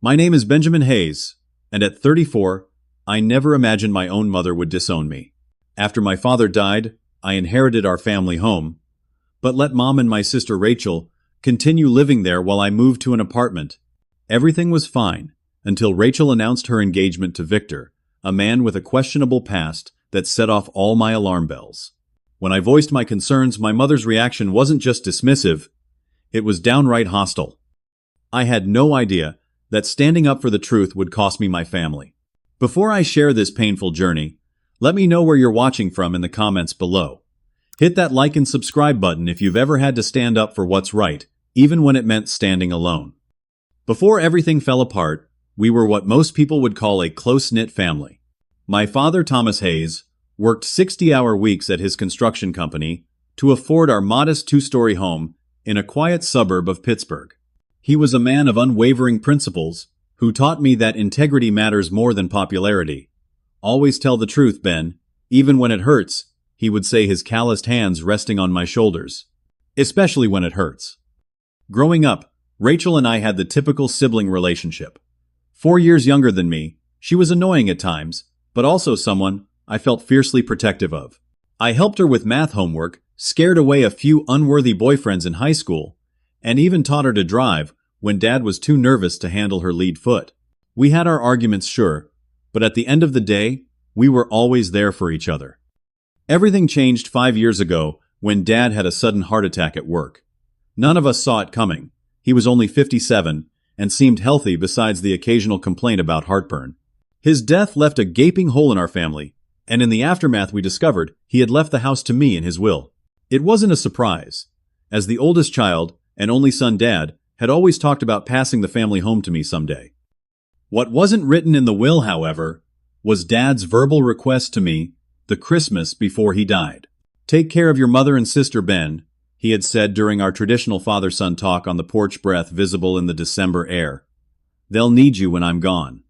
My name is Benjamin Hayes, and at 34, I never imagined my own mother would disown me. After my father died, I inherited our family home, but let Mom and my sister Rachel continue living there while I moved to an apartment. Everything was fine until Rachel announced her engagement to Victor, a man with a questionable past that set off all my alarm bells. When I voiced my concerns, my mother's reaction wasn't just dismissive, it was downright hostile. I had no idea that standing up for the truth would cost me my family. Before I share this painful journey, let me know where you're watching from in the comments below. Hit that like and subscribe button if you've ever had to stand up for what's right, even when it meant standing alone. Before everything fell apart, we were what most people would call a close-knit family. My father, Thomas Hayes, worked 60-hour weeks at his construction company to afford our modest two-story home in a quiet suburb of Pittsburgh. He was a man of unwavering principles who taught me that integrity matters more than popularity. "Always tell the truth, Ben, even when it hurts," he would say, his calloused hands resting on my shoulders. Especially when it hurts. Growing up, Rachel and I had the typical sibling relationship. 4 years younger than me, she was annoying at times, but also someone I felt fiercely protective of. I helped her with math homework, scared away a few unworthy boyfriends in high school, and even taught her to drive when Dad was too nervous to handle her lead foot. We had our arguments, sure, but at the end of the day, we were always there for each other. Everything changed 5 years ago when Dad had a sudden heart attack at work. None of us saw it coming. He was only 57 and seemed healthy besides the occasional complaint about heartburn. His death left a gaping hole in our family, and in the aftermath we discovered he had left the house to me in his will. It wasn't a surprise. As the oldest child and only son, Dad had always talked about passing the family home to me someday. What wasn't written in the will, however, was Dad's verbal request to me the Christmas before he died. "Take care of your mother and sister, Ben," he had said during our traditional father-son talk on the porch, breath visible in the December air. "They'll need you when I'm gone."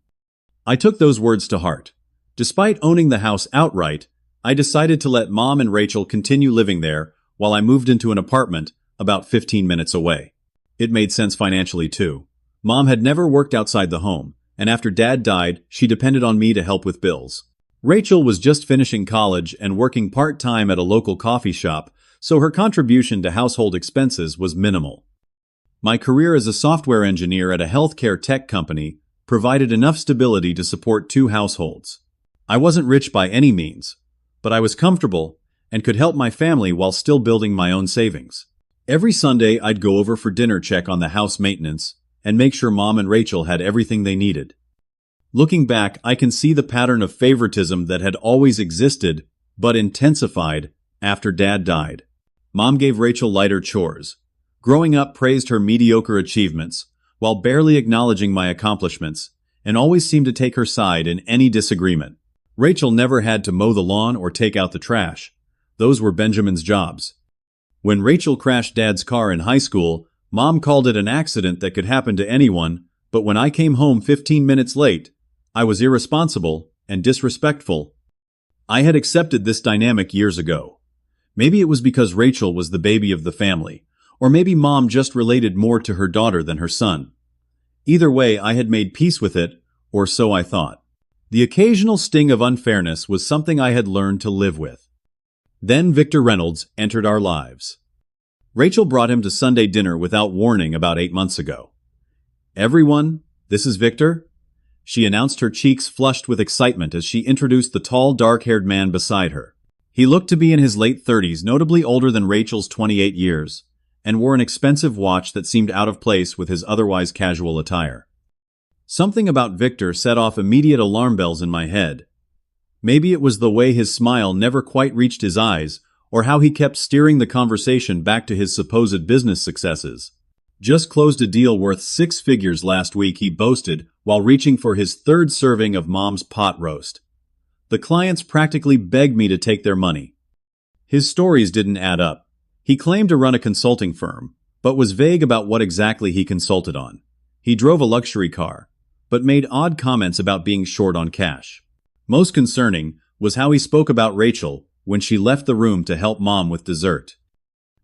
I took those words to heart. Despite owning the house outright, I decided to let Mom and Rachel continue living there while I moved into an apartment about 15 minutes away. It made sense financially too. Mom had never worked outside the home, and after Dad died, she depended on me to help with bills. Rachel was just finishing college and working part-time at a local coffee shop, so her contribution to household expenses was minimal. My career as a software engineer at a healthcare tech company provided enough stability to support 2 households. I wasn't rich by any means, but I was comfortable and could help my family while still building my own savings. Every Sunday, I'd go over for dinner, check on the house maintenance, and make sure Mom and Rachel had everything they needed. Looking back, I can see the pattern of favoritism that had always existed, but intensified after Dad died. Mom gave Rachel lighter chores. Growing up, praised her mediocre achievements, while barely acknowledging my accomplishments, and always seemed to take her side in any disagreement. Rachel never had to mow the lawn or take out the trash. Those were Benjamin's jobs. When Rachel crashed Dad's car in high school, Mom called it an accident that could happen to anyone, but when I came home 15 minutes late, I was irresponsible and disrespectful. I had accepted this dynamic years ago. Maybe it was because Rachel was the baby of the family, or maybe Mom just related more to her daughter than her son. Either way, I had made peace with it, or so I thought. The occasional sting of unfairness was something I had learned to live with. Then Victor Reynolds entered our lives. Rachel brought him to Sunday dinner without warning about 8 months ago. "Everyone, this is Victor," she announced, her cheeks flushed with excitement as she introduced the tall, dark-haired man beside her. He looked to be in his late 30s, notably older than Rachel's 28 years, and wore an expensive watch that seemed out of place with his otherwise casual attire. Something about Victor set off immediate alarm bells in my head. Maybe it was the way his smile never quite reached his eyes, or how he kept steering the conversation back to his supposed business successes. "Just closed a deal worth 6 figures last week," he boasted while reaching for his 3rd serving of Mom's pot roast. "The clients practically begged me to take their money." His stories didn't add up. He claimed to run a consulting firm, but was vague about what exactly he consulted on. He drove a luxury car, but made odd comments about being short on cash. Most concerning was how he spoke about Rachel when she left the room to help Mom with dessert.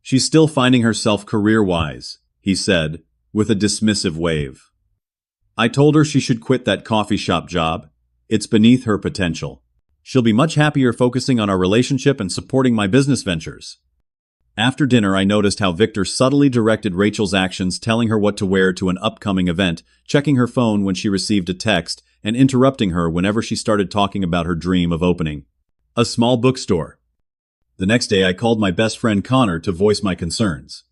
"She's still finding herself career-wise," he said, with a dismissive wave. I told her she should quit that coffee shop job. It's beneath her potential. She'll be much happier focusing on our relationship and supporting my business ventures. After dinner, I noticed how Victor subtly directed Rachel's actions, telling her what to wear to an upcoming event, checking her phone when she received a text, and interrupting her whenever she started talking about her dream of opening a small bookstore. The next day, I called my best friend Connor to voice my concerns.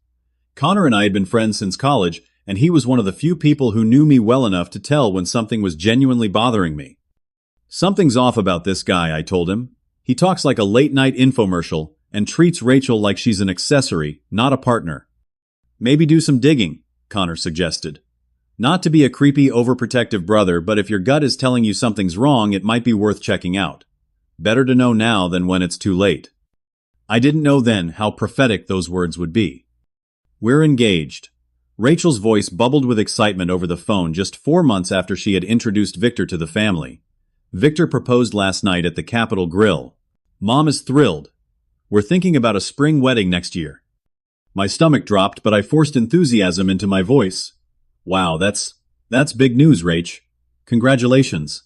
Connor and I had been friends since college, and he was one of the few people who knew me well enough to tell when something was genuinely bothering me. Something's off about this guy, I told him. He talks like a late-night infomercial and treats Rachel like she's an accessory, not a partner. Maybe do some digging, Connor suggested. Not to be a creepy, overprotective brother, but if your gut is telling you something's wrong, it might be worth checking out. Better to know now than when it's too late. I didn't know then how prophetic those words would be. We're engaged. Rachel's voice bubbled with excitement over the phone just 4 months after she had introduced Victor to the family. Victor proposed last night at the Capitol Grill. Mom is thrilled. We're thinking about a spring wedding next year. My stomach dropped, but I forced enthusiasm into my voice. Wow, that's big news, Rach. Congratulations.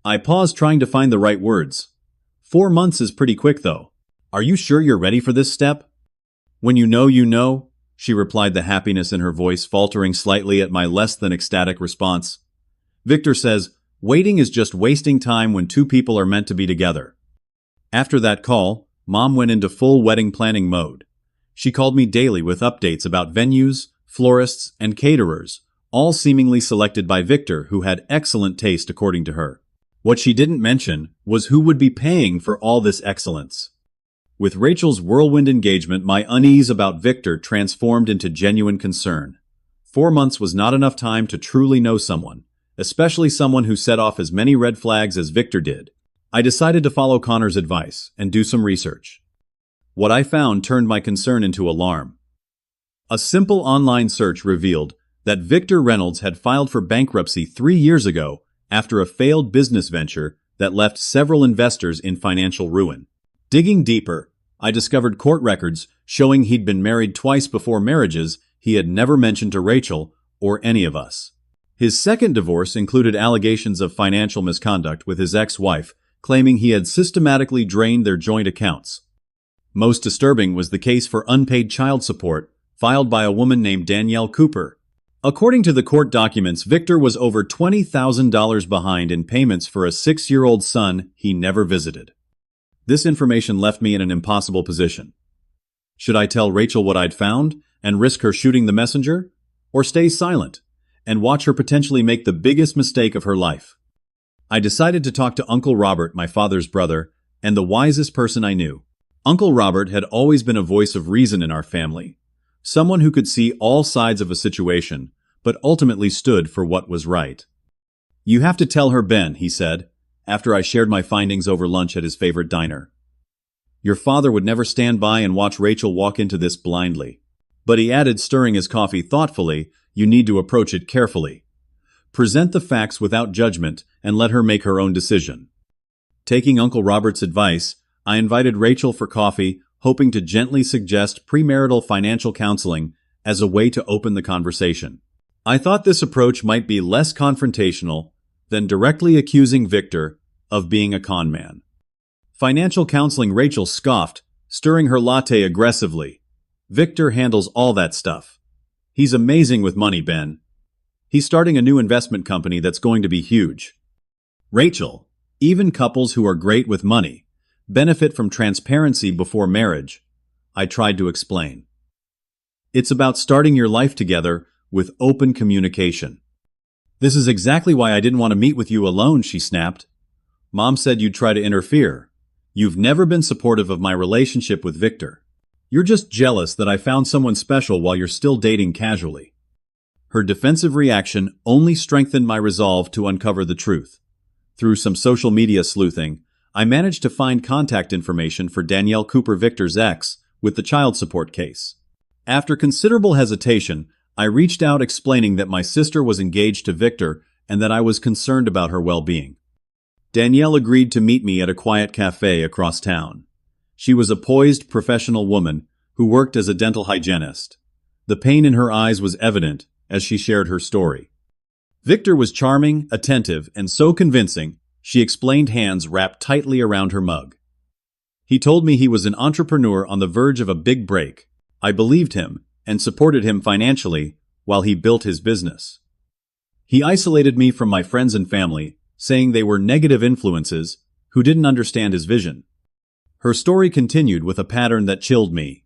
I paused, trying to find the right words. 4 months is pretty quick, though. Are you sure you're ready for this step? When you know, she replied, the happiness in her voice faltering slightly at my less than ecstatic response. Victor says, waiting is just wasting time when two people are meant to be together. After that call, Mom went into full wedding planning mode. She called me daily with updates about venues, florists, and caterers, all seemingly selected by Victor, who had excellent taste according to her. What she didn't mention was who would be paying for all this excellence. With Rachel's whirlwind engagement, my unease about Victor transformed into genuine concern. 4 months was not enough time to truly know someone, especially someone who set off as many red flags as Victor did. I decided to follow Connor's advice and do some research. What I found turned my concern into alarm. A simple online search revealed that Victor Reynolds had filed for bankruptcy 3 years ago after a failed business venture that left several investors in financial ruin. Digging deeper, I discovered court records showing he'd been married twice before marriages he had never mentioned to Rachel or any of us. His second divorce included allegations of financial misconduct with his ex-wife, claiming he had systematically drained their joint accounts. Most disturbing was the case for unpaid child support filed by a woman named Danielle Cooper. According to the court documents, Victor was over $20,000 behind in payments for a 6-year-old son he never visited. This information left me in an impossible position. Should I tell Rachel what I'd found and risk her shooting the messenger, or stay silent and watch her potentially make the biggest mistake of her life? I decided to talk to Uncle Robert, my father's brother, and the wisest person I knew. Uncle Robert had always been a voice of reason in our family, someone who could see all sides of a situation, but ultimately stood for what was right. You have to tell her, Ben, he said, after I shared my findings over lunch at his favorite diner. Your father would never stand by and watch Rachel walk into this blindly. But he added, stirring his coffee thoughtfully, you need to approach it carefully. Present the facts without judgment and let her make her own decision. Taking Uncle Robert's advice, I invited Rachel for coffee, hoping to gently suggest premarital financial counseling as a way to open the conversation. I thought this approach might be less confrontational than directly accusing Victor of being a con man. Financial counseling, Rachel scoffed, stirring her latte aggressively. Victor handles all that stuff. He's amazing with money, Ben. He's starting a new investment company that's going to be huge. Rachel, even couples who are great with money benefit from transparency before marriage, I tried to explain. It's about starting your life together with open communication. This is exactly why I didn't want to meet with you alone, she snapped. Mom said you'd try to interfere. You've never been supportive of my relationship with Victor. You're just jealous that I found someone special while you're still dating casually. Her defensive reaction only strengthened my resolve to uncover the truth. Through some social media sleuthing, I managed to find contact information for Danielle Cooper, Victor's ex, with the child support case. After considerable hesitation, I reached out explaining that my sister was engaged to Victor and that I was concerned about her well-being. Danielle agreed to meet me at a quiet cafe across town. She was a poised, professional woman who worked as a dental hygienist. The pain in her eyes was evident as she shared her story. Victor was charming, attentive, and so convincing, she explained, hands wrapped tightly around her mug. He told me he was an entrepreneur on the verge of a big break. I believed him and supported him financially while he built his business. He isolated me from my friends and family, saying they were negative influences who didn't understand his vision. Her story continued with a pattern that chilled me.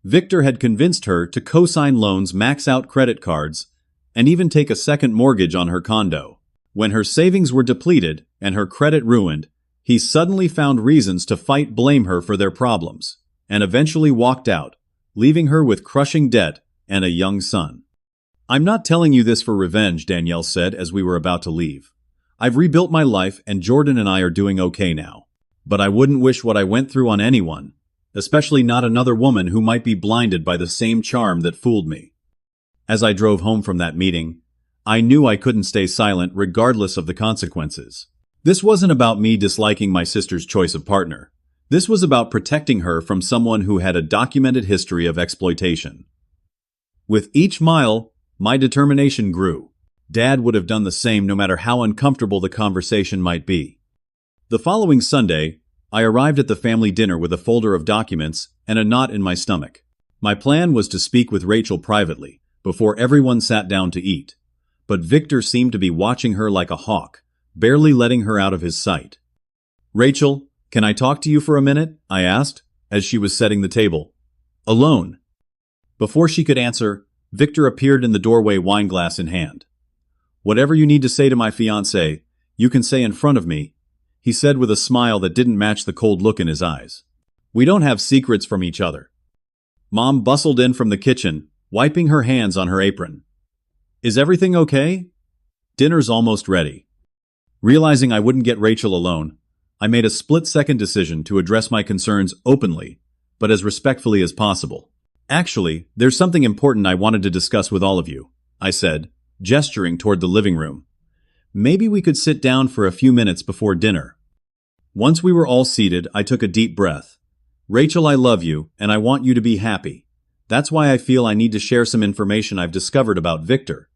Victor had convinced her to co-sign loans, max out credit cards, and even take a second mortgage on her condo. When her savings were depleted and her credit ruined, he suddenly found reasons to blame her for their problems, and eventually walked out, leaving her with crushing debt and a young son. "I'm not telling you this for revenge," Danielle said as we were about to leave. "I've rebuilt my life and Jordan and I are doing okay now. But I wouldn't wish what I went through on anyone, especially not another woman who might be blinded by the same charm that fooled me." As I drove home from that meeting, I knew I couldn't stay silent regardless of the consequences. This wasn't about me disliking my sister's choice of partner. This was about protecting her from someone who had a documented history of exploitation. With each mile, my determination grew. Dad would have done the same no matter how uncomfortable the conversation might be. The following Sunday, I arrived at the family dinner with a folder of documents and a knot in my stomach. My plan was to speak with Rachel privately, before everyone sat down to eat. But Victor seemed to be watching her like a hawk, barely letting her out of his sight. "Rachel, can I talk to you for a minute?" I asked, as she was setting the table. "Alone." Before she could answer, Victor appeared in the doorway, wineglass in hand. "Whatever you need to say to my fiancé, you can say in front of me," he said with a smile that didn't match the cold look in his eyes. "We don't have secrets from each other." Mom bustled in from the kitchen, wiping her hands on her apron. "Is everything okay?" "Dinner's almost ready." Realizing I wouldn't get Rachel alone, I made a split-second decision to address my concerns openly, but as respectfully as possible. "Actually, there's something important I wanted to discuss with all of you," I said, gesturing toward the living room. "Maybe we could sit down for a few minutes before dinner." Once we were all seated, I took a deep breath. "Rachel, I love you, and I want you to be happy. That's why I feel I need to share some information I've discovered about Victor."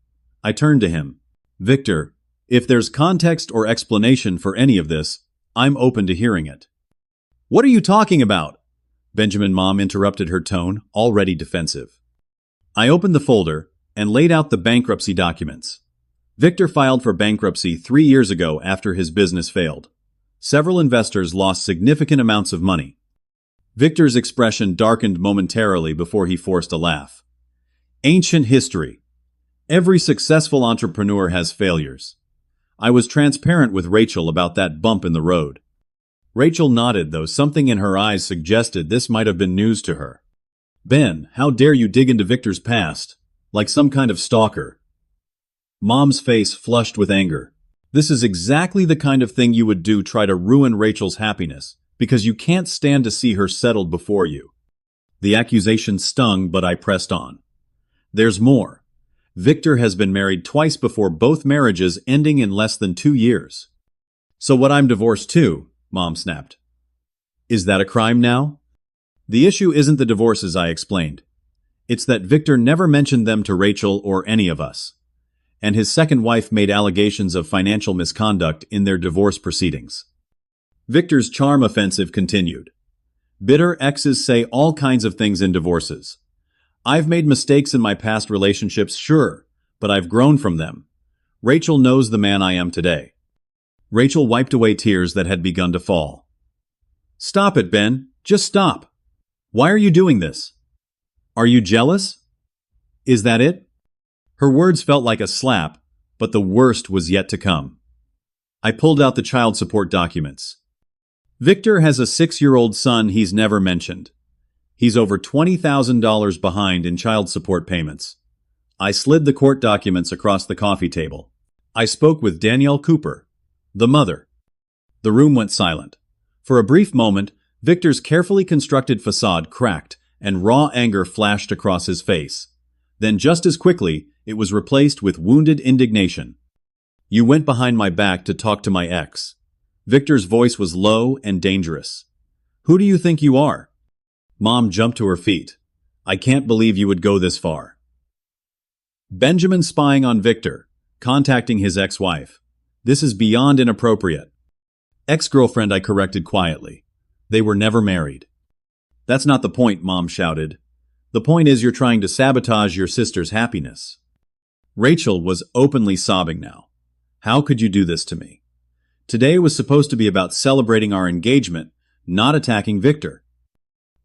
I turned to him. "Victor, if there's context or explanation for any of this, I'm open to hearing it." "What are you talking about?" Benjamin Mom interrupted, her tone already defensive. I opened the folder and laid out the bankruptcy documents. Victor filed for bankruptcy 3 years ago after his business failed. Several investors lost significant amounts of money. Victor's expression darkened momentarily before he forced a laugh. "Ancient history. Every successful entrepreneur has failures." I was transparent with Rachel about that bump in the road. Rachel nodded, though something in her eyes suggested this might have been news to her. "Ben, how dare you dig into Victor's past? Like some kind of stalker." Mom's face flushed with anger. "This is exactly the kind of thing you would do, try to ruin Rachel's happiness, because you can't stand to see her settled before you." The accusation stung, but I pressed on. "There's more. Victor has been married twice before, both marriages ending in less than 2 years. So what, I'm divorced too?" Mom snapped. "Is that a crime now?" "The issue isn't the divorces," I explained. "It's that Victor never mentioned them to Rachel or any of us. And his second wife made allegations of financial misconduct in their divorce proceedings." Victor's charm offensive continued. "Bitter exes say all kinds of things in divorces. I've made mistakes in my past relationships, sure, but I've grown from them. Rachel knows the man I am today." Rachel wiped away tears that had begun to fall. "Stop it, Ben. Just stop. Why are you doing this? Are you jealous? Is that it?" Her words felt like a slap, but the worst was yet to come. I pulled out the child support documents. Victor has a 6-year-old son he's never mentioned. He's over $20,000 behind in child support payments. I slid the court documents across the coffee table. I spoke with Danielle Cooper, the mother. The room went silent. For a brief moment, Victor's carefully constructed facade cracked and raw anger flashed across his face. Then just as quickly, it was replaced with wounded indignation. "You went behind my back to talk to my ex." Victor's voice was low and dangerous. "Who do you think you are?" Mom jumped to her feet. "I can't believe you would go this far." "Benjamin spying on Victor. contacting his ex-wife. This is beyond inappropriate. Ex-girlfriend, I corrected quietly. They were never married. That's not the point, Mom shouted. The point is you're trying to sabotage your sister's happiness. Rachel was openly sobbing now. How could you do this to me? Today was supposed to be about celebrating our engagement, not attacking Victor.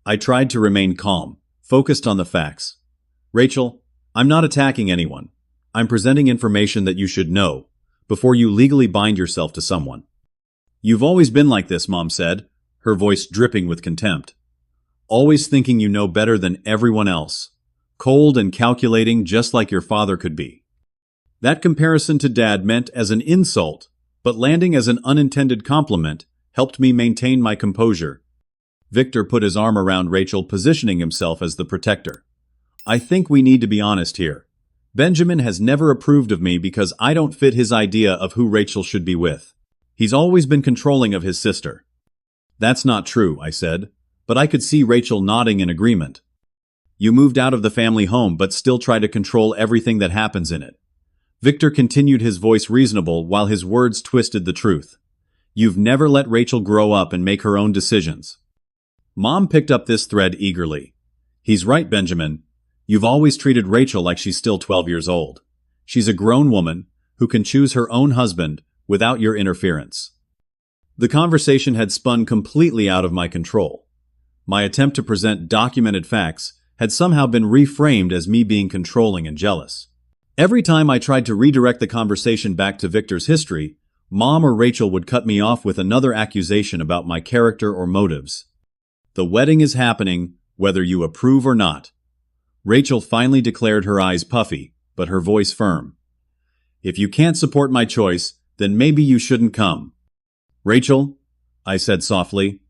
I tried to remain calm, focused on the facts. Rachel, I'm not attacking anyone. I'm presenting information that you should know before you legally bind yourself to someone. You've always been like this, Mom said, her voice dripping with contempt. Always thinking you know better than everyone else. Cold and calculating just like your father could be. That comparison to Dad meant as an insult, but landing as an unintended compliment helped me maintain my composure. Victor put his arm around Rachel, positioning himself as the protector. I think we need to be honest here. Benjamin has never approved of me because I don't fit his idea of who Rachel should be with. He's always been controlling of his sister. That's not true, I said, but I could see Rachel nodding in agreement. You moved out of the family home but still try to control everything that happens in it. Victor continued, his voice reasonable while his words twisted the truth. You've never let Rachel grow up and make her own decisions. Mom picked up this thread eagerly. He's right, Benjamin. You've always treated Rachel like she's still 12 years old. She's a grown woman who can choose her own husband without your interference. The conversation had spun completely out of my control. My attempt to present documented facts had somehow been reframed as me being controlling and jealous. Every time I tried to redirect the conversation back to Victor's history, Mom or Rachel would cut me off with another accusation about my character or motives. The wedding is happening, whether you approve or not. Rachel finally declared, her eyes puffy, but her voice firm. If you can't support my choice, then maybe you shouldn't come. Rachel, I said softly,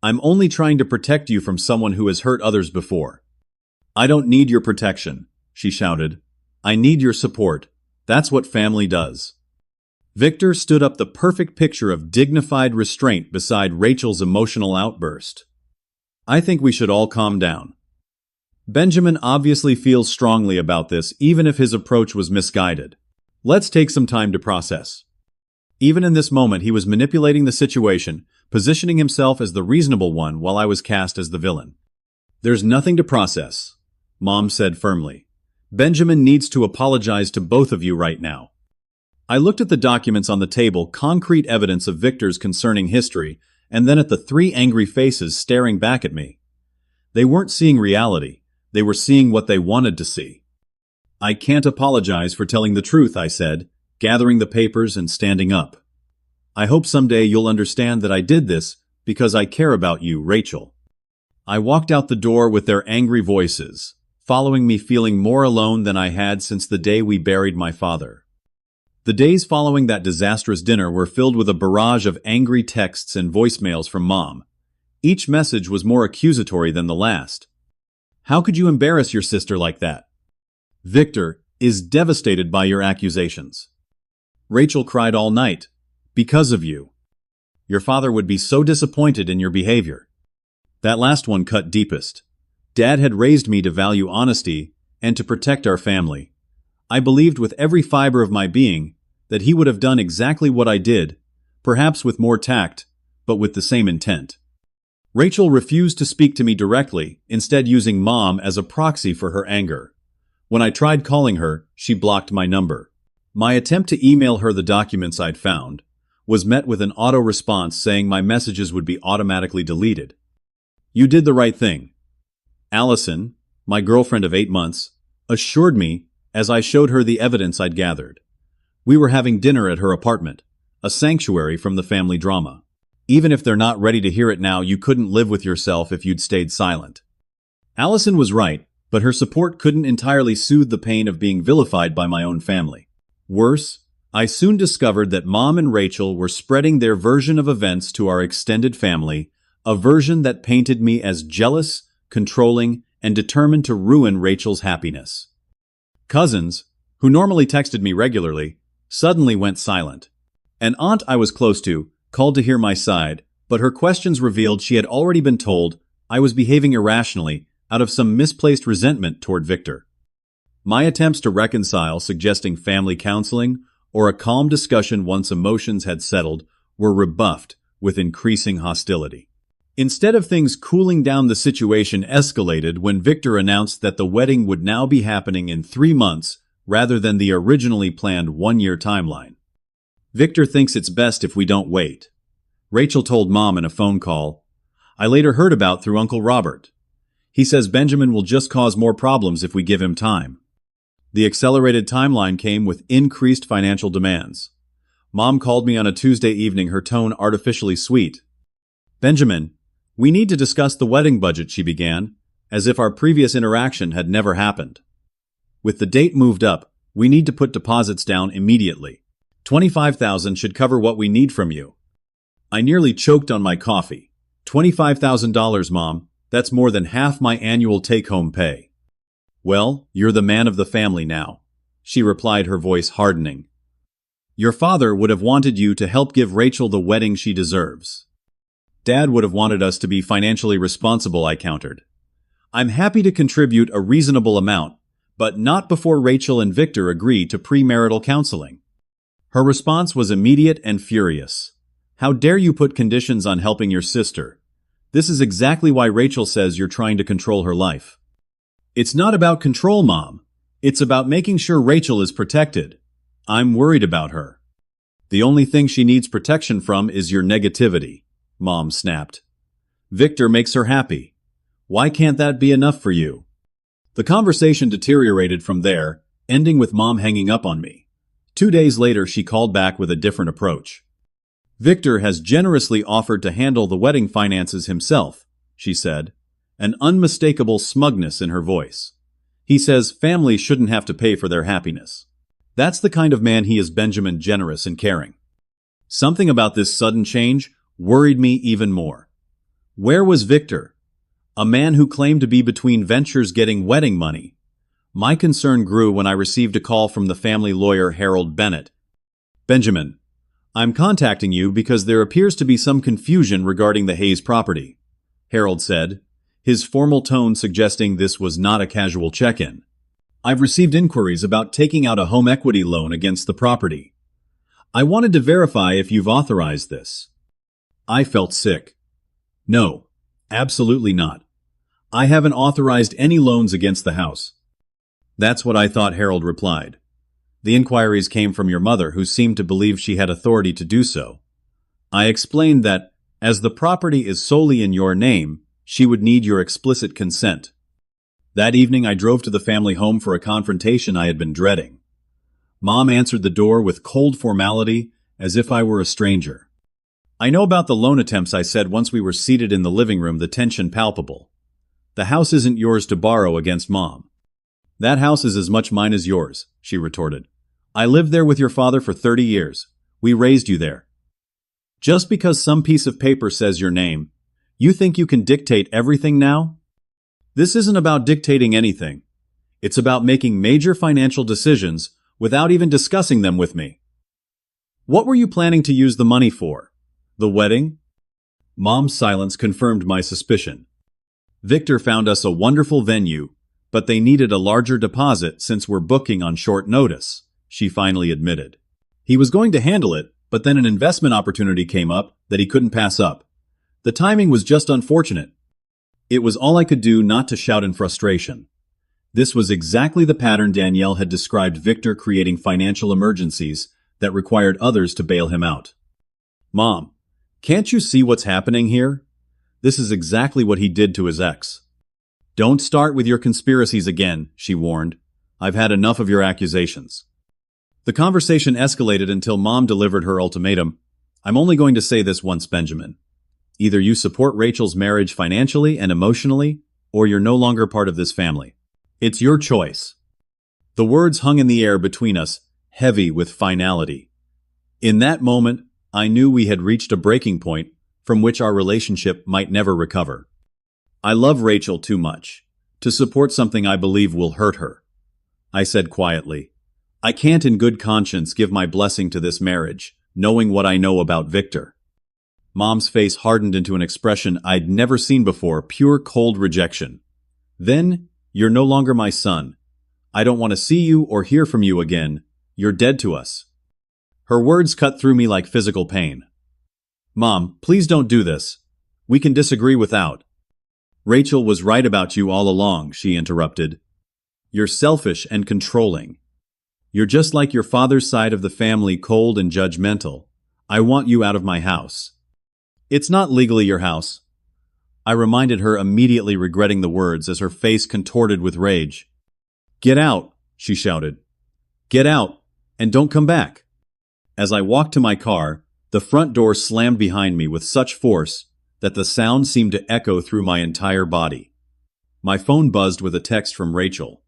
I'm only trying to protect you from someone who has hurt others before. I don't need your protection, she shouted. I need your support. That's what family does. Victor stood up, the perfect picture of dignified restraint beside Rachel's emotional outburst. I think we should all calm down. Benjamin obviously feels strongly about this, even if his approach was misguided. Let's take some time to process. Even in this moment, he was manipulating the situation, positioning himself as the reasonable one while I was cast as the villain. There's nothing to process, Mom said firmly. Benjamin needs to apologize to both of you right now. I looked at the documents on the table, concrete evidence of Victor's concerning history, and then at the three angry faces staring back at me. They weren't seeing reality. They were seeing what they wanted to see. I can't apologize for telling the truth, I said, gathering the papers and standing up. I hope someday you'll understand that I did this because I care about you, Rachel. I walked out the door with their angry voices, following me, feeling more alone than I had since the day we buried my father. The days following that disastrous dinner were filled with a barrage of angry texts and voicemails from Mom. Each message was more accusatory than the last. How could you embarrass your sister like that? Victor is devastated by your accusations. Rachel cried all night. Because of you. Your father would be so disappointed in your behavior. That last one cut deepest. Dad had raised me to value honesty and to protect our family. I believed with every fiber of my being that he would have done exactly what I did, perhaps with more tact, but with the same intent. Rachel refused to speak to me directly, instead using Mom as a proxy for her anger. When I tried calling her, she blocked my number. My attempt to email her the documents I'd found was met with an auto response saying my messages would be automatically deleted. You did the right thing. Allison, my girlfriend of 8 months, assured me as I showed her the evidence I'd gathered. We were having dinner at her apartment, a sanctuary from the family drama. Even if they're not ready to hear it now, you couldn't live with yourself if you'd stayed silent. Allison was right, but her support couldn't entirely soothe the pain of being vilified by my own family. Worse, I soon discovered that Mom and Rachel were spreading their version of events to our extended family, a version that painted me as jealous, controlling, and determined to ruin Rachel's happiness. Cousins, who normally texted me regularly, suddenly went silent. An aunt I was close to called to hear my side, but her questions revealed she had already been told I was behaving irrationally out of some misplaced resentment toward Victor. My attempts to reconcile, suggesting family counseling or a calm discussion once emotions had settled, were rebuffed with increasing hostility. Instead of things cooling down, the situation escalated when Victor announced that the wedding would now be happening in 3 months rather than the originally planned 1-year timeline. Victor thinks it's best if we don't wait, Rachel told Mom in a phone call I later heard about through Uncle Robert. He says Benjamin will just cause more problems if we give him time. The accelerated timeline came with increased financial demands. Mom called me on a Tuesday evening, her tone artificially sweet. Benjamin, we need to discuss the wedding budget, she began, as if our previous interaction had never happened. With the date moved up, we need to put deposits down immediately. $25,000 should cover what we need from you. I nearly choked on my coffee. $25,000, Mom. That's more than half my annual take-home pay. Well, you're the man of the family now, she replied, her voice hardening. Your father would have wanted you to help give Rachel the wedding she deserves. Dad would have wanted us to be financially responsible, I countered. I'm happy to contribute a reasonable amount, but not before Rachel and Victor agree to premarital counseling. Her response was immediate and furious. How dare you put conditions on helping your sister? This is exactly why Rachel says you're trying to control her life. It's not about control, Mom. It's about making sure Rachel is protected. I'm worried about her. The only thing she needs protection from is your negativity, Mom snapped. Victor makes her happy. Why can't that be enough for you? The conversation deteriorated from there, ending with Mom hanging up on me. 2 days later, she called back with a different approach. Victor has generously offered to handle the wedding finances himself, she said, an unmistakable smugness in her voice. He says families shouldn't have to pay for their happiness. That's the kind of man he is, Benjamin, generous and caring. Something about this sudden change worried me even more. Where was Victor? A man who claimed to be between ventures getting wedding money. My concern grew when I received a call from the family lawyer Harold Bennett. Benjamin, I'm contacting you because there appears to be some confusion regarding the Hayes property, Harold said, his formal tone suggesting this was not a casual check-in. I've received inquiries about taking out a home equity loan against the property. I wanted to verify if you've authorized this. I felt sick. No, absolutely not. I haven't authorized any loans against the house. That's what I thought, Harold replied. The inquiries came from your mother, who seemed to believe she had authority to do so. I explained that, as the property is solely in your name, she would need your explicit consent. That evening I drove to the family home for a confrontation I had been dreading. Mom answered the door with cold formality, as if I were a stranger. I know about the loan attempts, I said once we were seated in the living room, the tension palpable. The house isn't yours to borrow against Mom. That house is as much mine as yours, she retorted. I lived there with your father for 30 years. We raised you there. Just because some piece of paper says your name, you think you can dictate everything now? This isn't about dictating anything. It's about making major financial decisions without even discussing them with me. What were you planning to use the money for? The wedding? Mom's silence confirmed my suspicion. Victor found us a wonderful venue, but they needed a larger deposit since we're booking on short notice, she finally admitted. He was going to handle it, but then an investment opportunity came up that he couldn't pass up. The timing was just unfortunate. It was all I could do not to shout in frustration. This was exactly the pattern Danielle had described Victor creating financial emergencies that required others to bail him out. Mom, can't you see what's happening here? This is exactly what he did to his ex. Don't start with your conspiracies again, she warned. I've had enough of your accusations. The conversation escalated until Mom delivered her ultimatum. I'm only going to say this once, Benjamin. Either you support Rachel's marriage financially and emotionally, or you're no longer part of this family. It's your choice. The words hung in the air between us, heavy with finality. In that moment, I knew we had reached a breaking point from which our relationship might never recover. I love Rachel too much to support something I believe will hurt her. I said quietly, I can't in good conscience give my blessing to this marriage, knowing what I know about Victor. Mom's face hardened into an expression I'd never seen before, pure cold rejection. Then, you're no longer my son. I don't want to see you or hear from you again. You're dead to us." Her words cut through me like physical pain. "Mom, please don't do this. We can disagree without." "Rachel was right about you all along," she interrupted. "You're selfish and controlling. You're just like your father's side of the family, cold and judgmental. I want you out of my house." "It's not legally your house," I reminded her, immediately regretting the words as her face contorted with rage. "Get out," she shouted. "Get out, and don't come back." As I walked to my car, the front door slammed behind me with such force that the sound seemed to echo through my entire body. My phone buzzed with a text from Rachel.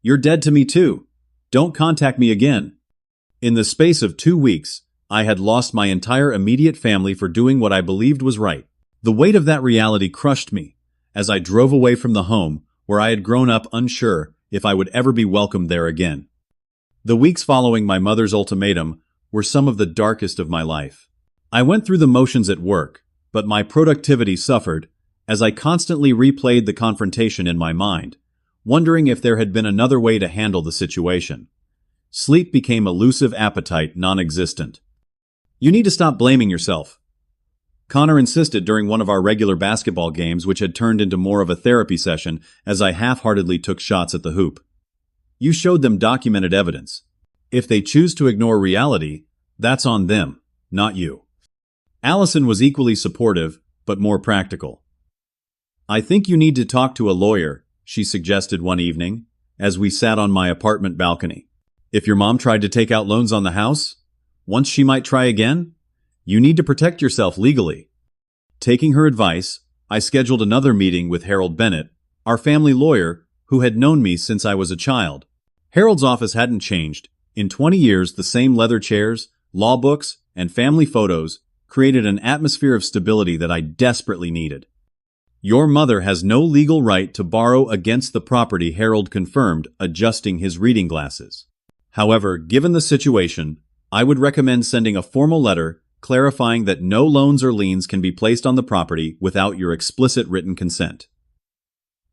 "You're dead to me too. Don't contact me again." In the space of 2 weeks, I had lost my entire immediate family for doing what I believed was right. The weight of that reality crushed me as I drove away from the home where I had grown up, unsure if I would ever be welcomed there again. The weeks following my mother's ultimatum were some of the darkest of my life. I went through the motions at work, but my productivity suffered as I constantly replayed the confrontation in my mind, wondering if there had been another way to handle the situation. Sleep became elusive, appetite non-existent. "You need to stop blaming yourself," Connor insisted during one of our regular basketball games, which had turned into more of a therapy session as I half-heartedly took shots at the hoop. "You showed them documented evidence. If they choose to ignore reality, that's on them, not you." Allison was equally supportive, but more practical. "I think you need to talk to a lawyer," she suggested one evening, as we sat on my apartment balcony. "If your mom tried to take out loans on the house, once she might try again, you need to protect yourself legally." Taking her advice, I scheduled another meeting with Harold Bennett, our family lawyer, who had known me since I was a child. Harold's office hadn't changed. In 20 years, the same leather chairs, law books, and family photos created an atmosphere of stability that I desperately needed. "Your mother has no legal right to borrow against the property," Harold confirmed, adjusting his reading glasses. "However, given the situation, I would recommend sending a formal letter clarifying that no loans or liens can be placed on the property without your explicit written consent.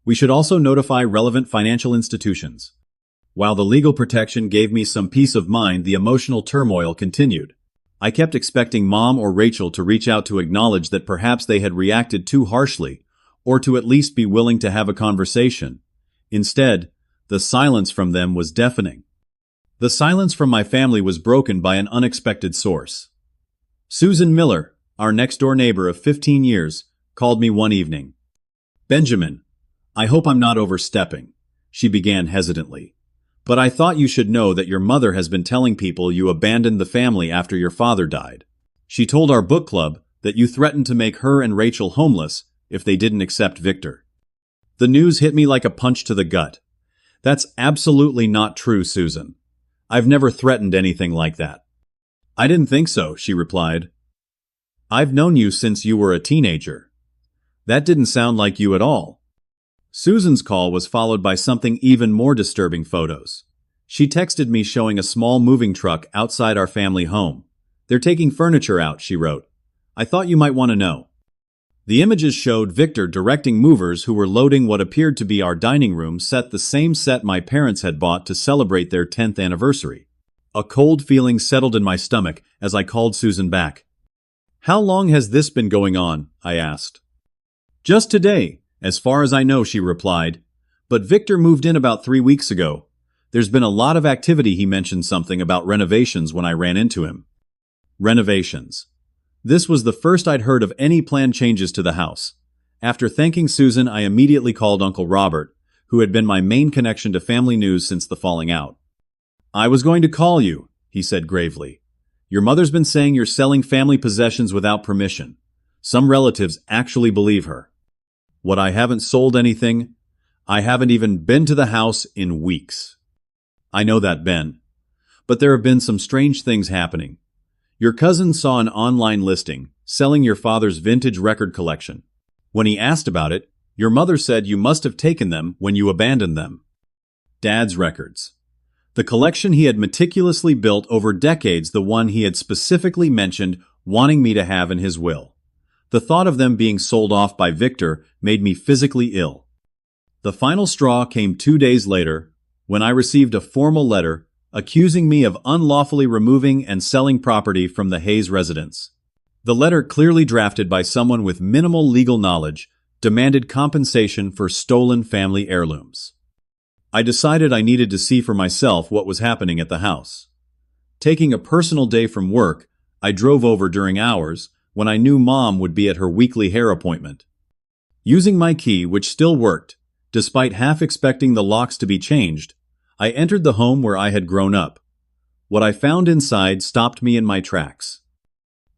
We should also notify relevant financial institutions." While the legal protection gave me some peace of mind, the emotional turmoil continued. I kept expecting Mom or Rachel to reach out to acknowledge that perhaps they had reacted too harshly, or to at least be willing to have a conversation. Instead, the silence from them was deafening. The silence from my family was broken by an unexpected source. Susan Miller, our next-door neighbor of 15 years, called me one evening. "Benjamin, I hope I'm not overstepping," she began hesitantly. "But I thought you should know that your mother has been telling people you abandoned the family after your father died. She told our book club that you threatened to make her and Rachel homeless if they didn't accept Victor." The news hit me like a punch to the gut. "That's absolutely not true, Susan. I've never threatened anything like that." "I didn't think so," she replied. "I've known you since you were a teenager." "That didn't sound like you at all." Susan's call was followed by something even more disturbing: photos. She texted me showing a small moving truck outside our family home. "They're taking furniture out," she wrote. "I thought you might want to know." The images showed Victor directing movers who were loading what appeared to be our dining room set, the same set my parents had bought to celebrate their 10th anniversary. A cold feeling settled in my stomach as I called Susan back. "How long has this been going on?" I asked. "Just today, as far as I know," she replied. "But Victor moved in about 3 weeks ago. There's been a lot of activity." He mentioned something about renovations when I ran into him. Renovations. This was the first I'd heard of any planned changes to the house. After thanking Susan, I immediately called Uncle Robert, who had been my main connection to family news since the falling out. "I was going to call you," he said gravely. "Your mother's been saying you're selling family possessions without permission. Some relatives actually believe her." "What, I haven't sold anything? I haven't even been to the house in weeks." "I know that, Ben. But there have been some strange things happening. Your cousin saw an online listing selling your father's vintage record collection. When he asked about it, your mother said you must have taken them when you abandoned them." Dad's records. The collection he had meticulously built over decades, the one he had specifically mentioned wanting me to have in his will. The thought of them being sold off by Victor made me physically ill. The final straw came 2 days later, when I received a formal letter accusing me of unlawfully removing and selling property from the Hayes residence. The letter, clearly drafted by someone with minimal legal knowledge, demanded compensation for stolen family heirlooms. I decided I needed to see for myself what was happening at the house. Taking a personal day from work, I drove over during hours when I knew Mom would be at her weekly hair appointment. Using my key, which still worked, despite half expecting the locks to be changed, I entered the home where I had grown up. What I found inside stopped me in my tracks.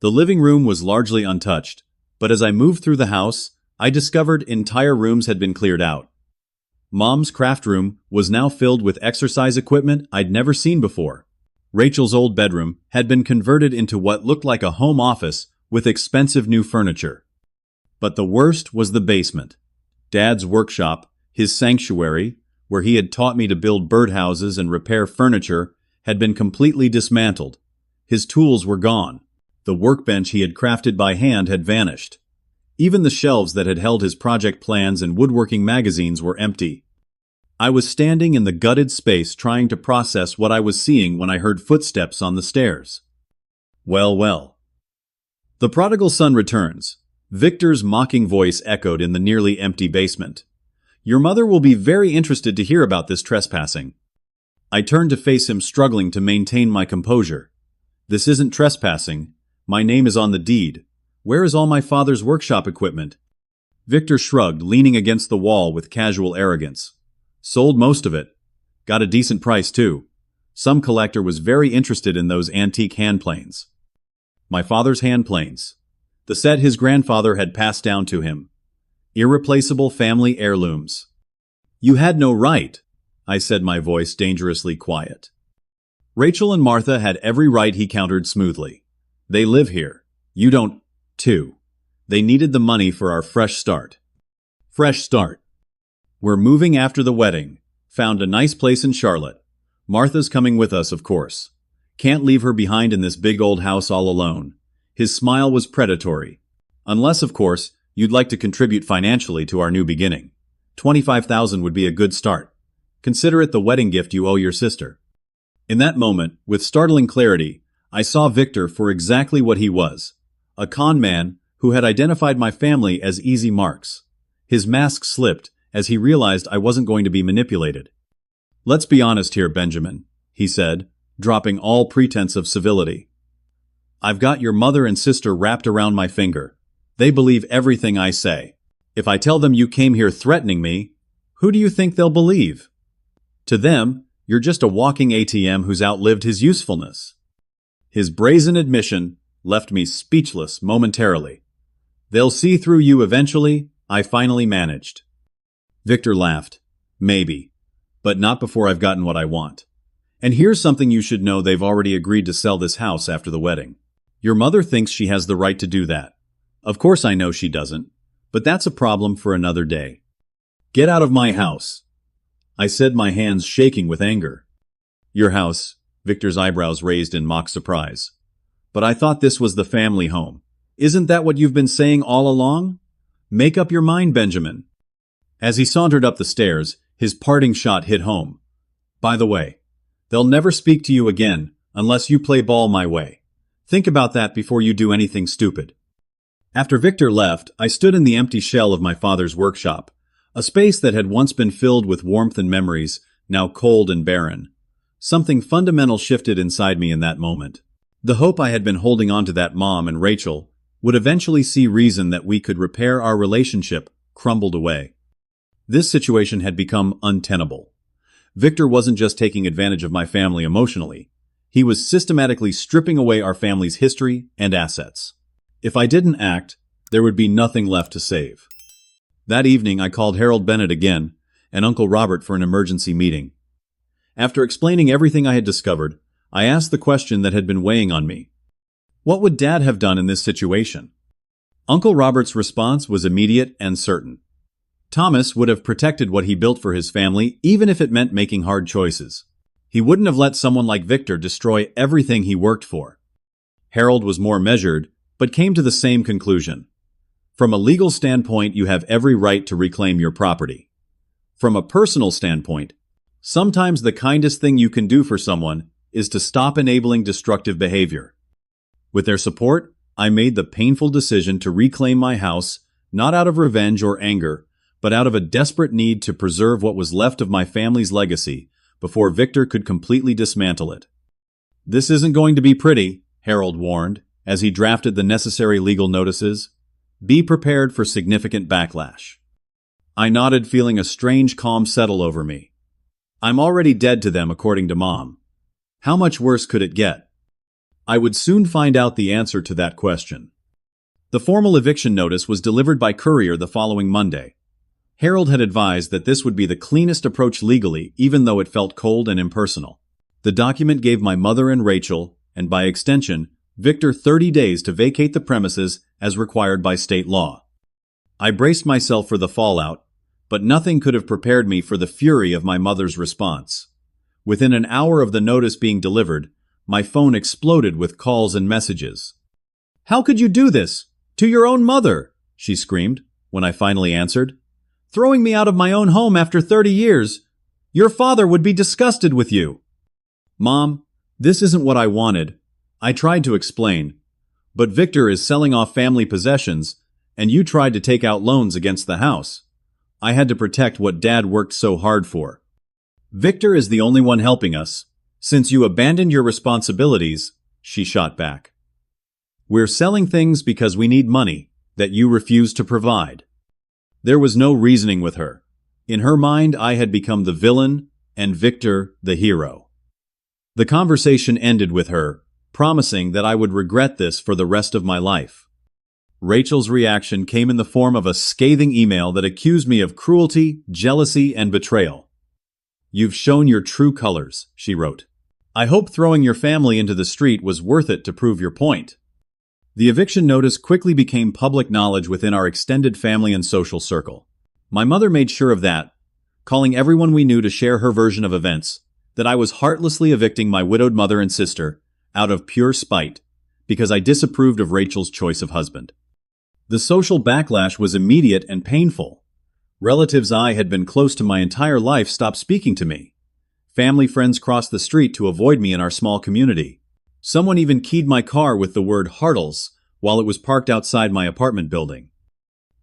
The living room was largely untouched, but as I moved through the house, I discovered entire rooms had been cleared out. Mom's craft room was now filled with exercise equipment I'd never seen before. Rachel's old bedroom had been converted into what looked like a home office with expensive new furniture. But the worst was the basement. Dad's workshop, his sanctuary, where he had taught me to build birdhouses and repair furniture, had been completely dismantled. His tools were gone. The workbench he had crafted by hand had vanished. Even the shelves that had held his project plans and woodworking magazines were empty. I was standing in the gutted space trying to process what I was seeing when I heard footsteps on the stairs. Well, well. The prodigal son returns. Victor's mocking voice echoed in the nearly empty basement. Your mother will be very interested to hear about this trespassing. I turned to face him, struggling to maintain my composure. This isn't trespassing. My name is on the deed. Where is all my father's workshop equipment? Victor shrugged, leaning against the wall with casual arrogance. Sold most of it. Got a decent price, too. Some collector was very interested in those antique hand planes. My father's hand planes. The set his grandfather had passed down to him. Irreplaceable family heirlooms. You had no right, I said, my voice dangerously quiet. Rachel and Martha had every right, he countered smoothly. They live here. You don't, too. They needed the money for our fresh start. Fresh start. We're moving after the wedding. Found a nice place in Charlotte. Martha's coming with us, of course. Can't leave her behind in this big old house all alone. His smile was predatory. Unless, of course, you'd like to contribute financially to our new beginning. $25,000 would be a good start. Consider it the wedding gift you owe your sister. In that moment, with startling clarity, I saw Victor for exactly what he was. A con man who had identified my family as easy marks. His mask slipped as he realized I wasn't going to be manipulated. Let's be honest here, Benjamin, he said, dropping all pretense of civility. I've got your mother and sister wrapped around my finger. They believe everything I say. If I tell them you came here threatening me, who do you think they'll believe? To them, you're just a walking ATM who's outlived his usefulness. His brazen admission left me speechless momentarily. They'll see through you eventually, I finally managed. Victor laughed. Maybe, but not before I've gotten what I want. And here's something you should know: they've already agreed to sell this house after the wedding. Your mother thinks she has the right to do that. Of course I know she doesn't, but that's a problem for another day. Get out of my house, I said, my hands shaking with anger. Your house? Victor's eyebrows raised in mock surprise. But I thought this was the family home. Isn't that what you've been saying all along? Make up your mind, Benjamin. As he sauntered up the stairs, his parting shot hit home. By the way, they'll never speak to you again unless you play ball my way. Think about that before you do anything stupid. After Victor left, I stood in the empty shell of my father's workshop, a space that had once been filled with warmth and memories, now cold and barren. Something fundamental shifted inside me in that moment. The hope I had been holding on to that Mom and Rachel would eventually see reason that we could repair our relationship crumbled away. This situation had become untenable. Victor wasn't just taking advantage of my family emotionally. He was systematically stripping away our family's history and assets. If I didn't act, there would be nothing left to save. That evening, I called Harold Bennett again and Uncle Robert for an emergency meeting. After explaining everything I had discovered, I asked the question that had been weighing on me. What would Dad have done in this situation? Uncle Robert's response was immediate and certain. Thomas would have protected what he built for his family, even if it meant making hard choices. He wouldn't have let someone like Victor destroy everything he worked for. Harold was more measured, but came to the same conclusion. From a legal standpoint, you have every right to reclaim your property. From a personal standpoint, Sometimes the kindest thing you can do for someone is to stop enabling destructive behavior. With their support, I made the painful decision to reclaim my house, not out of revenge or anger, but out of a desperate need to preserve what was left of my family's legacy before Victor could completely dismantle it. "This isn't going to be pretty," Harold warned, as he drafted the necessary legal notices. "Be prepared for significant backlash." I nodded, feeling a strange calm settle over me. I'm already dead to them, according to Mom. How much worse could it get? I would soon find out the answer to that question. The formal eviction notice was delivered by courier the following Monday. Harold had advised that this would be the cleanest approach legally, even though it felt cold and impersonal. The document gave my mother and Rachel, and by extension, Victor, 30 days to vacate the premises as required by state law. I braced myself for the fallout, but nothing could have prepared me for the fury of my mother's response. Within an hour of the notice being delivered, my phone exploded with calls and messages. "How could you do this? To your own mother?" she screamed, when I finally answered. "Throwing me out of my own home after 30 years? Your father would be disgusted with you." "Mom, this isn't what I wanted," I tried to explain. "But Victor is selling off family possessions, and you tried to take out loans against the house. I had to protect what Dad worked so hard for. Victor is the only one helping us. Since you abandoned your responsibilities," she shot back. "We're selling things because we need money that you refuse to provide." There was no reasoning with her. In her mind, I had become the villain and Victor the hero. The conversation ended with her promising that I would regret this for the rest of my life. Rachel's reaction came in the form of a scathing email that accused me of cruelty, jealousy, and betrayal. "You've shown your true colors," she wrote. "I hope throwing your family into the street was worth it to prove your point." The eviction notice quickly became public knowledge within our extended family and social circle. My mother made sure of that, calling everyone we knew to share her version of events, that I was heartlessly evicting my widowed mother and sister out of pure spite because I disapproved of Rachel's choice of husband. The social backlash was immediate and painful. Relatives I had been close to my entire life stopped speaking to me. Family friends crossed the street to avoid me in our small community. Someone even keyed my car with the word Hartles while it was parked outside my apartment building.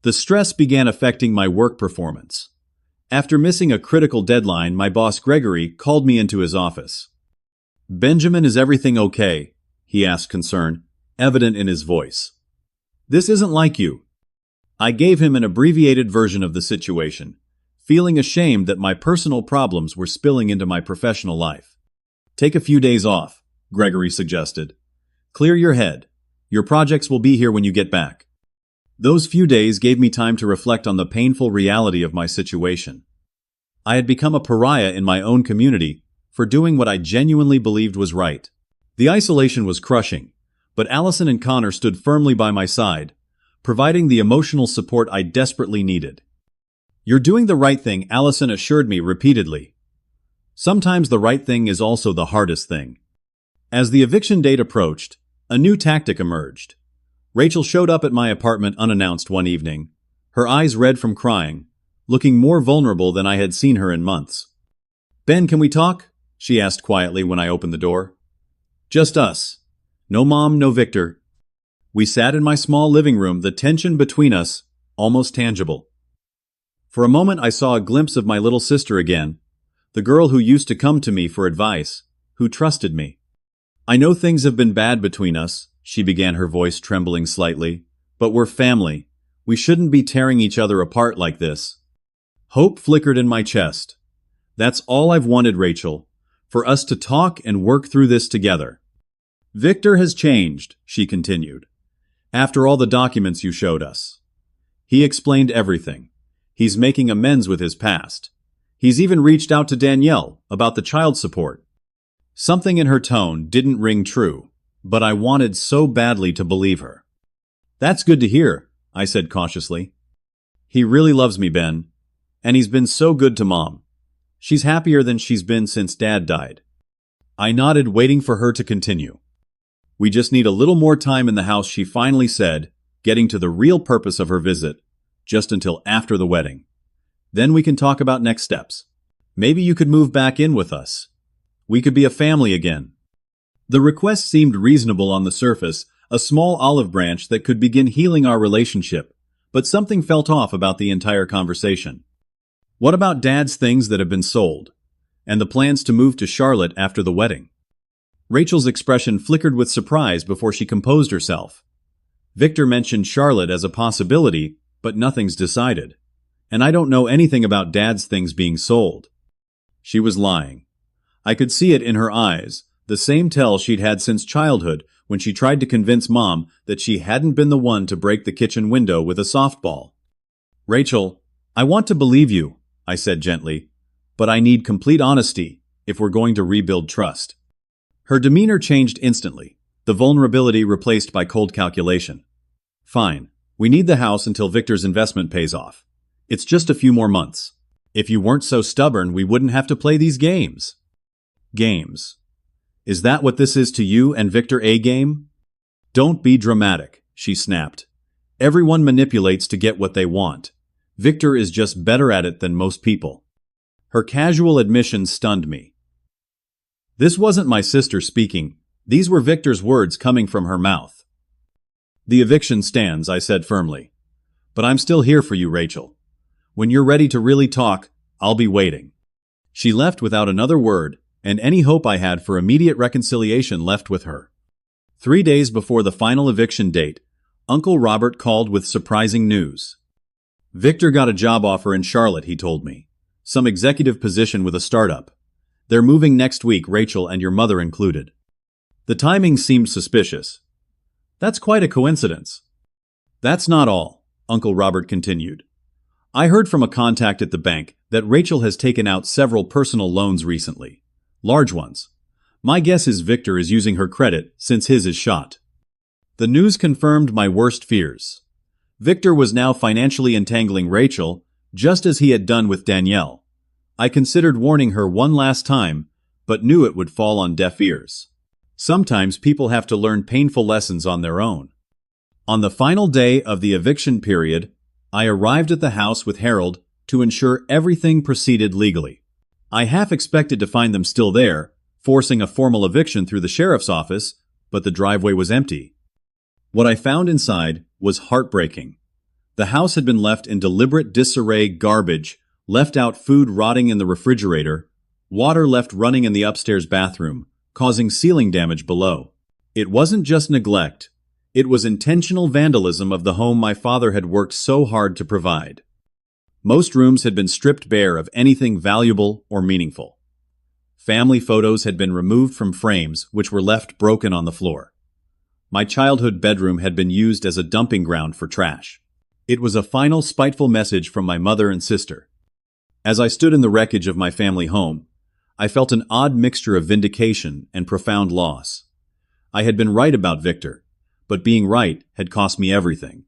The stress began affecting my work performance. After missing a critical deadline, my boss Gregory called me into his office. "Benjamin, is everything okay?" he asked, concern evident in his voice. "This isn't like you." I gave him an abbreviated version of the situation, feeling ashamed that my personal problems were spilling into my professional life. "Take a few days off," Gregory suggested. "Clear your head. Your projects will be here when you get back." Those few days gave me time to reflect on the painful reality of my situation. I had become a pariah in my own community for doing what I genuinely believed was right. The isolation was crushing, but Allison and Connor stood firmly by my side, providing the emotional support I desperately needed. "You're doing the right thing," Allison assured me repeatedly. Sometimes the right thing is also the hardest thing. As the eviction date approached, a new tactic emerged. Rachel showed up at my apartment unannounced one evening, her eyes red from crying, looking more vulnerable than I had seen her in months. "Ben, can we talk?" she asked quietly when I opened the door. "Just us. No Mom, no Victor." We sat in my small living room, the tension between us almost tangible. For a moment I saw a glimpse of my little sister again, the girl who used to come to me for advice, who trusted me. "I know things have been bad between us," she began, her voice trembling slightly, "but we're family. We shouldn't be tearing each other apart like this." Hope flickered in my chest. "That's all I've wanted, Rachel, for us to talk and work through this together." "Victor has changed," she continued, "after all the documents you showed us. He explained everything. He's making amends with his past. He's even reached out to Danielle about the child support." Something in her tone didn't ring true, but I wanted so badly to believe her. "That's good to hear," I said cautiously. "He really loves me, Ben, and he's been so good to Mom. She's happier than she's been since Dad died." I nodded, waiting for her to continue. "We just need a little more time in the house," she finally said, getting to the real purpose of her visit, "just until after the wedding. Then we can talk about next steps." Maybe you could move back in with us. We could be a family again. The request seemed reasonable on the surface, a small olive branch that could begin healing our relationship, but something felt off about the entire conversation. What about Dad's things that have been sold? And the plans to move to Charlotte after the wedding? Rachel's expression flickered with surprise before she composed herself. Victor mentioned Charlotte as a possibility, but nothing's decided. And I don't know anything about Dad's things being sold. She was lying. I could see it in her eyes, the same tell she'd had since childhood when she tried to convince Mom that she hadn't been the one to break the kitchen window with a softball. Rachel, I want to believe you, I said gently, but I need complete honesty if we're going to rebuild trust. Her demeanor changed instantly, the vulnerability replaced by cold calculation. Fine, we need the house until Victor's investment pays off. It's just a few more months. If you weren't so stubborn, we wouldn't have to play these games. Games. Is that what this is to you and Victor, a game? Don't be dramatic, she snapped. Everyone manipulates to get what they want. Victor is just better at it than most people. Her casual admission stunned me. This wasn't my sister speaking. These were Victor's words coming from her mouth. The eviction stands, I said firmly. But I'm still here for you, Rachel. When you're ready to really talk, I'll be waiting. She left without another word, and any hope I had for immediate reconciliation left with her. 3 days before the final eviction date, Uncle Robert called with surprising news. Victor got a job offer in Charlotte, he told me. Some executive position with a startup. They're moving next week, Rachel and your mother included. The timing seemed suspicious. That's quite a coincidence. That's not all, Uncle Robert continued. I heard from a contact at the bank that Rachel has taken out several personal loans recently. Large ones. My guess is Victor is using her credit since his is shot. The news confirmed my worst fears. Victor was now financially entangling Rachel, just as he had done with Danielle. I considered warning her one last time, but knew it would fall on deaf ears. Sometimes people have to learn painful lessons on their own. On the final day of the eviction period, I arrived at the house with Harold to ensure everything proceeded legally. I half expected to find them still there, forcing a formal eviction through the sheriff's office, but the driveway was empty. What I found inside was heartbreaking. The house had been left in deliberate disarray, garbage, left out food rotting in the refrigerator, water left running in the upstairs bathroom, causing ceiling damage below. It wasn't just neglect. It was intentional vandalism of the home my father had worked so hard to provide. Most rooms had been stripped bare of anything valuable or meaningful. Family photos had been removed from frames, which were left broken on the floor. My childhood bedroom had been used as a dumping ground for trash. It was a final spiteful message from my mother and sister. As I stood in the wreckage of my family home, I felt an odd mixture of vindication and profound loss. I had been right about Victor, but being right had cost me everything.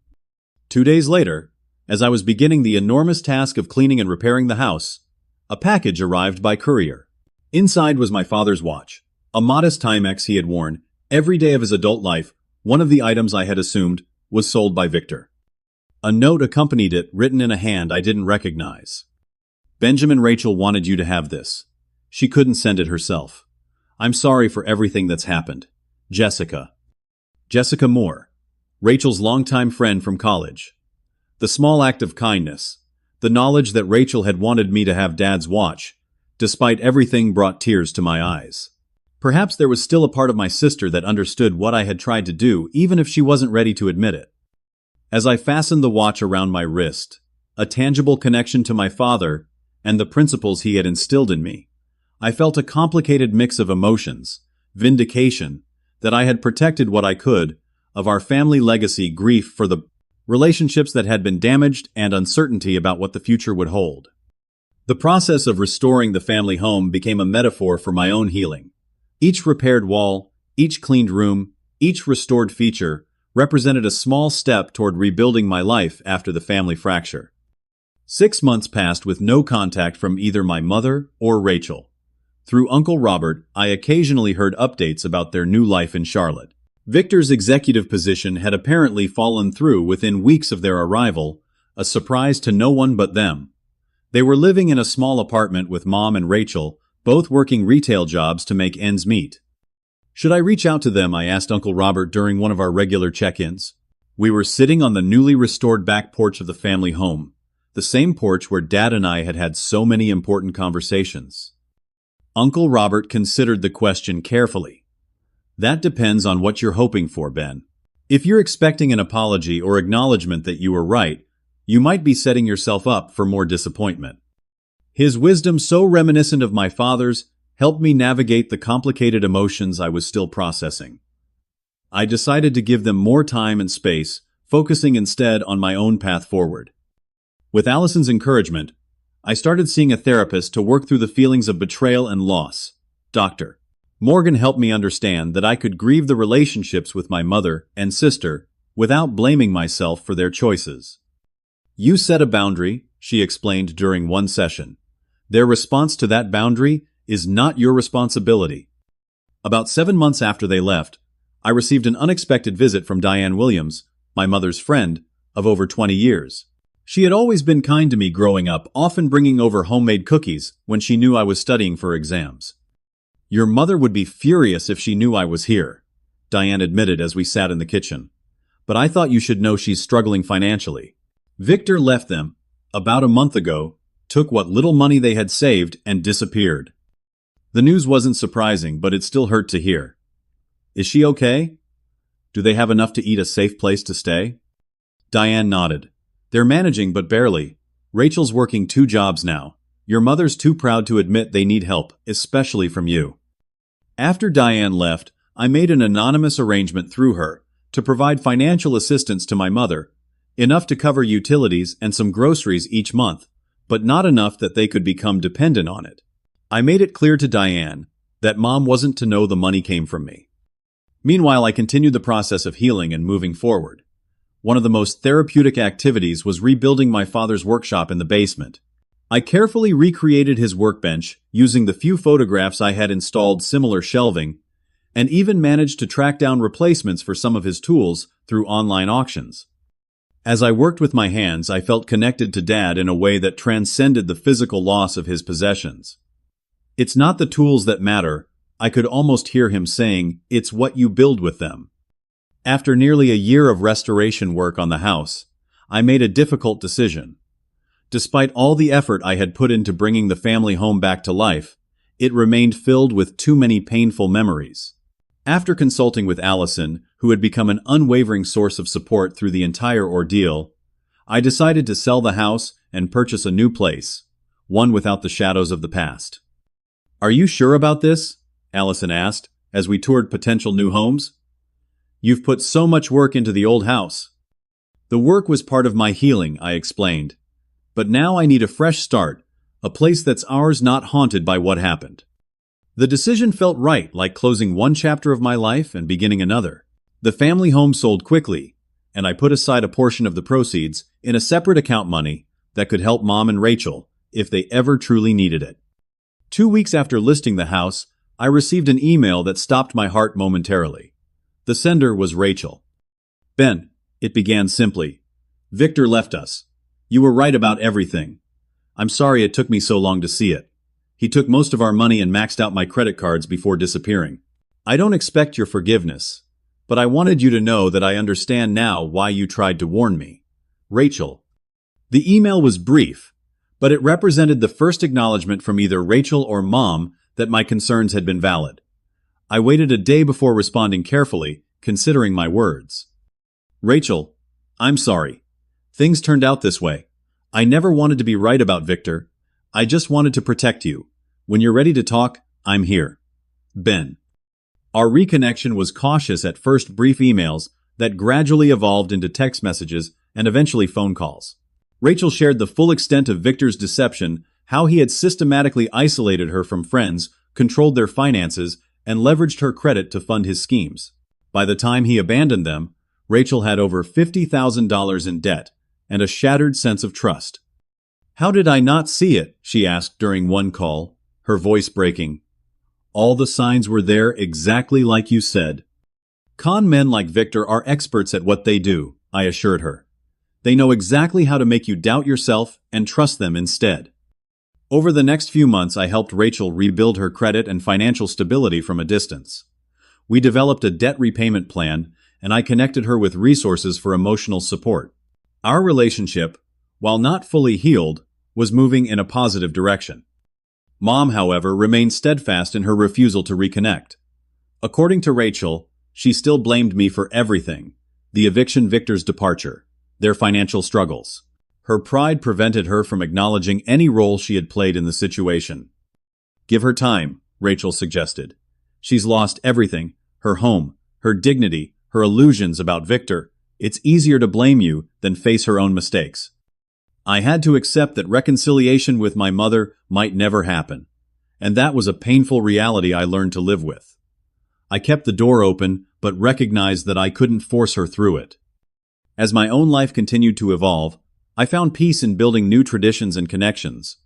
2 days later, as I was beginning the enormous task of cleaning and repairing the house, a package arrived by courier. Inside was my father's watch, a modest Timex he had worn every day of his adult life. One of the items I had assumed was sold by Victor. A note accompanied it, written in a hand I didn't recognize. Benjamin, Rachel wanted you to have this. She couldn't send it herself. I'm sorry for everything that's happened. Jessica. Jessica Moore, Rachel's longtime friend from college. The small act of kindness, the knowledge that Rachel had wanted me to have Dad's watch, despite everything, brought tears to my eyes. Perhaps there was still a part of my sister that understood what I had tried to do, even if she wasn't ready to admit it. As I fastened the watch around my wrist, a tangible connection to my father and the principles he had instilled in me, I felt a complicated mix of emotions, vindication, that I had protected what I could of our family legacy, grief for the relationships that had been damaged, and uncertainty about what the future would hold. The process of restoring the family home became a metaphor for my own healing. Each repaired wall, each cleaned room, each restored feature represented a small step toward rebuilding my life after the family fracture. 6 months passed with no contact from either my mother or Rachel. Through Uncle Robert, I occasionally heard updates about their new life in Charlotte. Victor's executive position had apparently fallen through within weeks of their arrival, a surprise to no one but them. They were living in a small apartment with Mom and Rachel, both working retail jobs to make ends meet. "Should I reach out to them?" I asked Uncle Robert during one of our regular check-ins. We were sitting on the newly restored back porch of the family home, the same porch where Dad and I had had so many important conversations. Uncle Robert considered the question carefully. "That depends on what you're hoping for, Ben. If you're expecting an apology or acknowledgement that you were right, you might be setting yourself up for more disappointment." His wisdom, so reminiscent of my father's, helped me navigate the complicated emotions I was still processing. I decided to give them more time and space, focusing instead on my own path forward. With Allison's encouragement, I started seeing a therapist to work through the feelings of betrayal and loss. Dr. Morgan helped me understand that I could grieve the relationships with my mother and sister without blaming myself for their choices. "You set a boundary," she explained during one session. "Their response to that boundary is not your responsibility." About 7 months after they left, I received an unexpected visit from Diane Williams, my mother's friend, of over 20 years. She had always been kind to me growing up, often bringing over homemade cookies when she knew I was studying for exams. "Your mother would be furious if she knew I was here," Diane admitted as we sat in the kitchen. "But I thought you should know she's struggling financially. Victor left them about a month ago, took what little money they had saved, and disappeared." The news wasn't surprising, but it still hurt to hear. "Is she okay? Do they have enough to eat, a safe place to stay?" Diane nodded. "They're managing, but barely. Rachel's working 2 jobs now. Your mother's too proud to admit they need help, especially from you." After Diane left, I made an anonymous arrangement through her to provide financial assistance to my mother, enough to cover utilities and some groceries each month, but not enough that they could become dependent on it. I made it clear to Diane that Mom wasn't to know the money came from me. Meanwhile, I continued the process of healing and moving forward. One of the most therapeutic activities was rebuilding my father's workshop in the basement. I carefully recreated his workbench using the few photographs I had installed similar shelving, and even managed to track down replacements for some of his tools through online auctions. As I worked with my hands, I felt connected to Dad in a way that transcended the physical loss of his possessions. "It's not the tools that matter," I could almost hear him saying, "it's what you build with them." After nearly a year of restoration work on the house, I made a difficult decision. Despite all the effort I had put into bringing the family home back to life, it remained filled with too many painful memories. After consulting with Allison, who had become an unwavering source of support through the entire ordeal, I decided to sell the house and purchase a new place, one without the shadows of the past. "Are you sure about this?" Allison asked, as we toured potential new homes. "You've put so much work into the old house." "The work was part of my healing," I explained. "But now I need a fresh start, a place that's ours, not haunted by what happened." The decision felt right, like closing one chapter of my life and beginning another. The family home sold quickly, and I put aside a portion of the proceeds in a separate account money that could help Mom and Rachel if they ever truly needed it. 2 weeks after listing the house, I received an email that stopped my heart momentarily. The sender was Rachel. "Ben," it began simply, "Victor left us. You were right about everything. I'm sorry it took me so long to see it. He took most of our money and maxed out my credit cards before disappearing. I don't expect your forgiveness, but I wanted you to know that I understand now why you tried to warn me. Rachel." The email was brief, but it represented the first acknowledgement from either Rachel or Mom that my concerns had been valid. I waited a day before responding carefully, considering my words. "Rachel, I'm sorry. Things turned out this way. I never wanted to be right about Victor. I just wanted to protect you. When you're ready to talk, I'm here. Ben." Our reconnection was cautious at first, brief emails that gradually evolved into text messages and eventually phone calls. Rachel shared the full extent of Victor's deception, how he had systematically isolated her from friends, controlled their finances, and leveraged her credit to fund his schemes. By the time he abandoned them, Rachel had over $50,000 in debt and a shattered sense of trust. "How did I not see it?" she asked during one call, her voice breaking. "All the signs were there, exactly like you said." "Con men like Victor are experts at what they do," I assured her. "They know exactly how to make you doubt yourself and trust them instead." Over the next few months, I helped Rachel rebuild her credit and financial stability from a distance. We developed a debt repayment plan, and I connected her with resources for emotional support. Our relationship, while not fully healed, was moving in a positive direction. Mom, however, remained steadfast in her refusal to reconnect. According to Rachel, she still blamed me for everything: the eviction victor's departure, their financial struggles. Her pride prevented her from acknowledging any role she had played in the situation. "Give her time," Rachel suggested. "She's lost everything: her home, her dignity, her illusions about Victor. It's easier to blame you than face her own mistakes." I had to accept that reconciliation with my mother might never happen, and that was a painful reality I learned to live with. I kept the door open, but recognized that I couldn't force her through it. As my own life continued to evolve, I found peace in building new traditions and connections.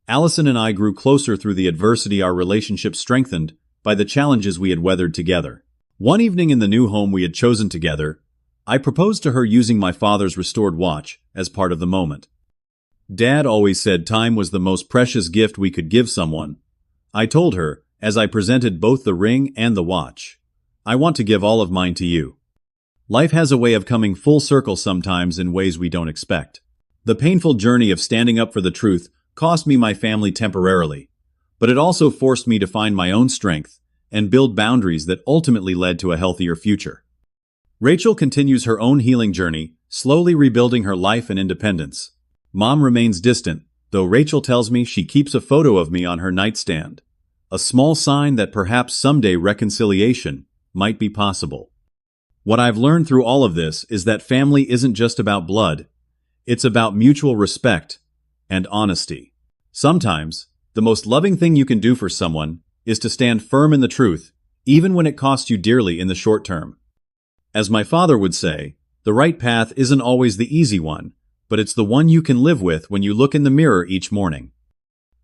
Allison and I grew closer through the adversity our relationship strengthened by the challenges we had weathered together. One evening in the new home we had chosen together, I proposed to her using my father's restored watch as part of the moment. Dad always said time was the most precious gift we could give someone. I told her, as I presented both the ring and the watch, "I want to give all of mine to you." Life has a way of coming full circle sometimes in ways we don't expect. The painful journey of standing up for the truth cost me my family temporarily, but it also forced me to find my own strength and build boundaries that ultimately led to a healthier future. Rachel continues her own healing journey, slowly rebuilding her life and independence. Mom remains distant, though Rachel tells me she keeps a photo of me on her nightstand, a small sign that perhaps someday reconciliation might be possible. What I've learned through all of this is that family isn't just about blood, it's about mutual respect and honesty. Sometimes, the most loving thing you can do for someone is to stand firm in the truth, even when it costs you dearly in the short term. As my father would say, the right path isn't always the easy one, but it's the one you can live with when you look in the mirror each morning.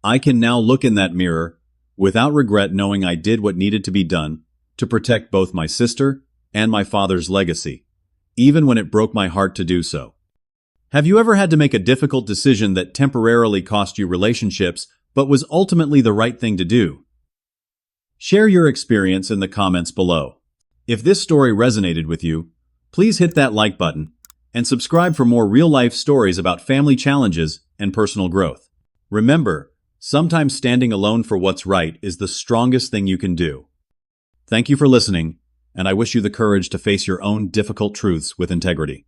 I can now look in that mirror without regret, knowing I did what needed to be done to protect both my sister and my father's legacy, even when it broke my heart to do so. Have you ever had to make a difficult decision that temporarily cost you relationships, but was ultimately the right thing to do? Share your experience in the comments below. If this story resonated with you, please hit that like button and subscribe for more real-life stories about family challenges and personal growth. Remember, sometimes standing alone for what's right is the strongest thing you can do. Thank you for listening, and I wish you the courage to face your own difficult truths with integrity.